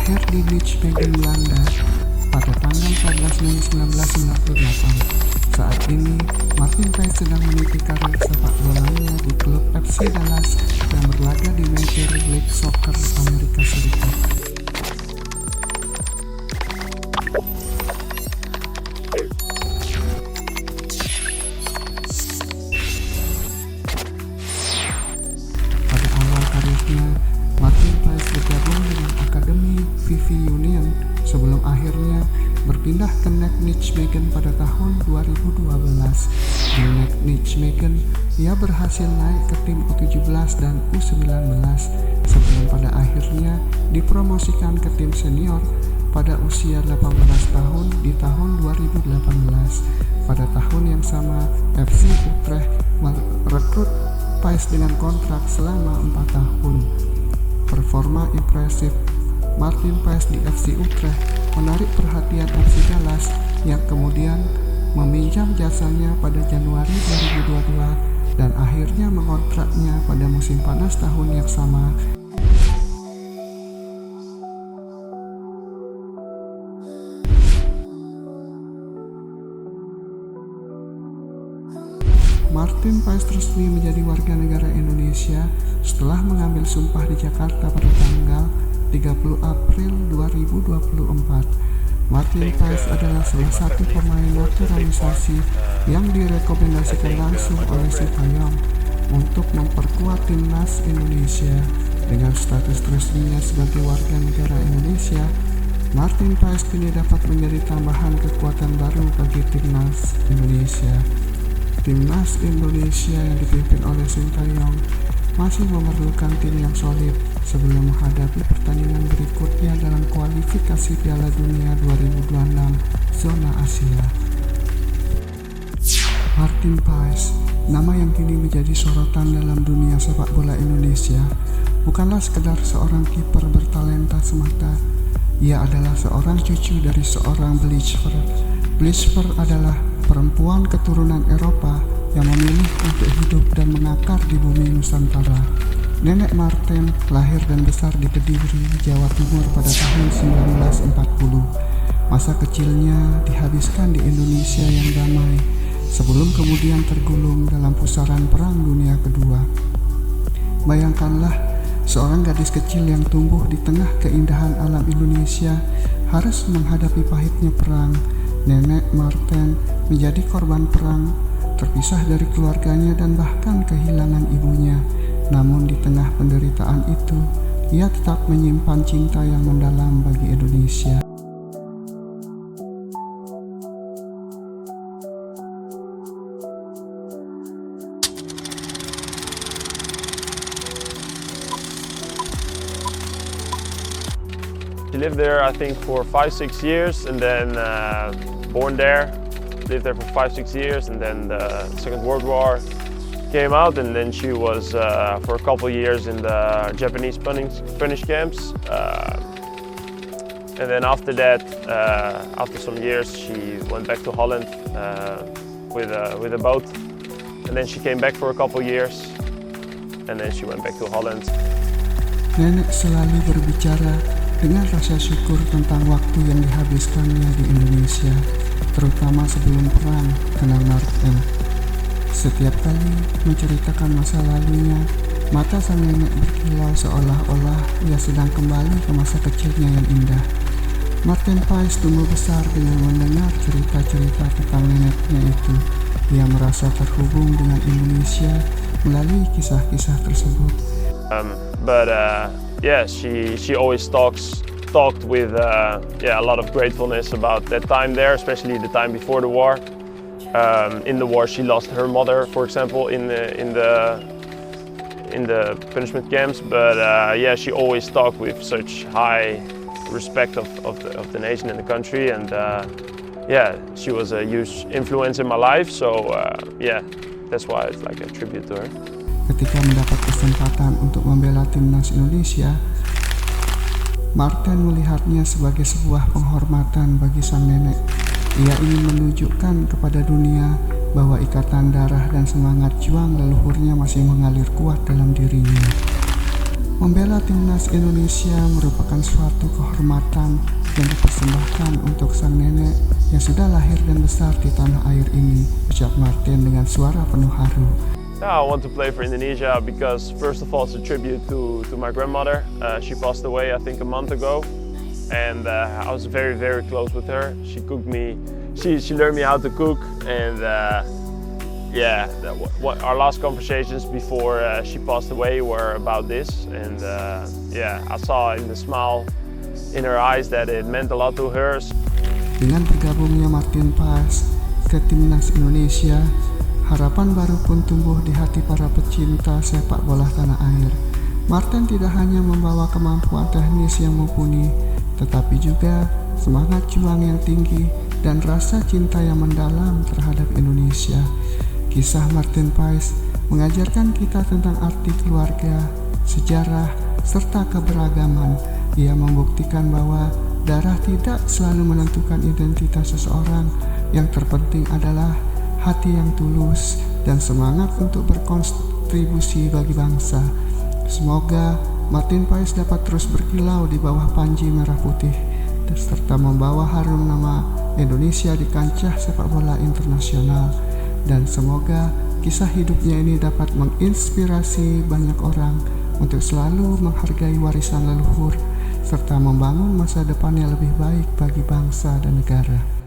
lahir di Nijmegen, Belanda pada tanggal 14 Mei 1998. Saat ini, Martin Paes sedang meniti karir sepak bolanya di klub FC Dallas yang berlaga di Major League Soccer Amerika Serikat. Pada awal karirnya, Martin Paes bergabung dengan Akademi VV Union sebelum akhirnya berpindah ke NEC Nijmegen pada tahun 2012. Di NEC Nijmegen, ia berhasil naik ke tim U17 dan U19 sebelum pada akhirnya dipromosikan ke tim senior pada usia 18 tahun di tahun 2018. Pada tahun yang sama, FC Utrecht merekrut Paes dengan kontrak selama 4 tahun. Performa impresif Martin Paes di FC Utrecht menarik perhatian FC Dallas yang kemudian meminjam jasanya pada Januari 2022 dan akhirnya mengontraknya pada musim panas tahun yang sama. Martin Paes resmi menjadi warga negara Indonesia setelah mengambil sumpah di Jakarta pada tanggal 30 April 2024. Martin Paes adalah salah satu pemain naturalisasi yang direkomendasikan langsung oleh Sintayong untuk memperkuat timnas Indonesia. Dengan status resminya sebagai warga negara Indonesia, Martin Paes kini dapat menjadi tambahan kekuatan baru bagi timnas Indonesia. Timnas Indonesia yang dipimpin oleh Sintayong masih memerlukan tim yang solid sebelum menghadapi pertandingan berikutnya dalam kualifikasi Piala Dunia 2026 zona Asia. Martin Paes, nama yang kini menjadi sorotan dalam dunia sepak bola Indonesia, bukanlah sekedar seorang kiper bertalenta semata. Ia adalah seorang cucu dari seorang Blisver. Blisver adalah perempuan keturunan Eropa yang memilih untuk hidup dan mengakar di bumi Nusantara. Nenek Martin lahir dan besar di Kediri, Jawa Timur pada tahun 1940. Masa kecilnya dihabiskan di Indonesia yang damai, sebelum kemudian tergulung dalam pusaran Perang Dunia Kedua. Bayangkanlah, seorang gadis kecil yang tumbuh di tengah keindahan alam Indonesia harus menghadapi pahitnya perang. Nenek Martin menjadi korban perang, terpisah dari keluarganya dan bahkan kehilangan ibunya. Namun di tengah penderitaan itu, ia tetap menyimpan cinta yang mendalam bagi Indonesia. She lived there, I think, for 5-6 years, and then born there. Lived there for 5-6 years, and then the Second World War came out, and then she was for a couple of years in the Japanese Finnish camps. And then after that, after some years, she went back to Holland with a boat, and then she came back for a couple of years, and then she went back to Holland. Nenek selalu berbicara dengan rasa syukur tentang waktu yang dihabiskannya di Indonesia, terutama sebelum perang, kenal Martin. Setiap kali menceritakan masa lalunya, mata sang nenek berkilau seolah-olah ia sedang kembali ke masa kecilnya yang indah. Martin Paes tumbuh besar dengan mendengar cerita-cerita tentang neneknya itu. Ia merasa terhubung dengan Indonesia melalui kisah-kisah tersebut. She always talked with a lot of gratefulness about that time there, especially the time before the war. In the war, she lost her mother, for example, in the punishment camps. But she always talked with such high respect of the nation and the country, and she was a huge influence in my life. So that's why it's like a tribute to her. Ketika mendapat kesempatan untuk membela timnas Indonesia, Martin melihatnya sebagai sebuah penghormatan bagi sang nenek. Ia ingin menunjukkan kepada dunia bahwa ikatan darah dan semangat juang leluhurnya masih mengalir kuat dalam dirinya. Membela timnas Indonesia merupakan suatu kehormatan yang dipersembahkan untuk sang nenek yang sudah lahir dan besar di tanah air ini, ucap Martin dengan suara penuh haru. Yeah, I want to play for Indonesia because first of all it's a tribute to my grandmother. She passed away I think a month ago, and I was very close with her. She cooked me, she learned me how to cook, and our last conversations before she passed away were about this, and I saw in the smile in her eyes that it meant a lot to her. Dengan bergabungnya Martin Paes ke timnas Indonesia, harapan baru pun tumbuh di hati para pecinta sepak bola tanah air. Martin tidak hanya membawa kemampuan teknis yang mumpuni, tetapi juga semangat juang yang tinggi dan rasa cinta yang mendalam terhadap Indonesia. Kisah Martin Paes mengajarkan kita tentang arti keluarga, sejarah, serta keberagaman. Ia membuktikan bahwa darah tidak selalu menentukan identitas seseorang. Yang terpenting adalah hati yang tulus dan semangat untuk berkontribusi bagi bangsa. Semoga Martin Paes dapat terus berkilau di bawah panji merah putih serta membawa harum nama Indonesia di kancah sepak bola internasional. Dan semoga kisah hidupnya ini dapat menginspirasi banyak orang untuk selalu menghargai warisan leluhur serta membangun masa depan yang lebih baik bagi bangsa dan negara.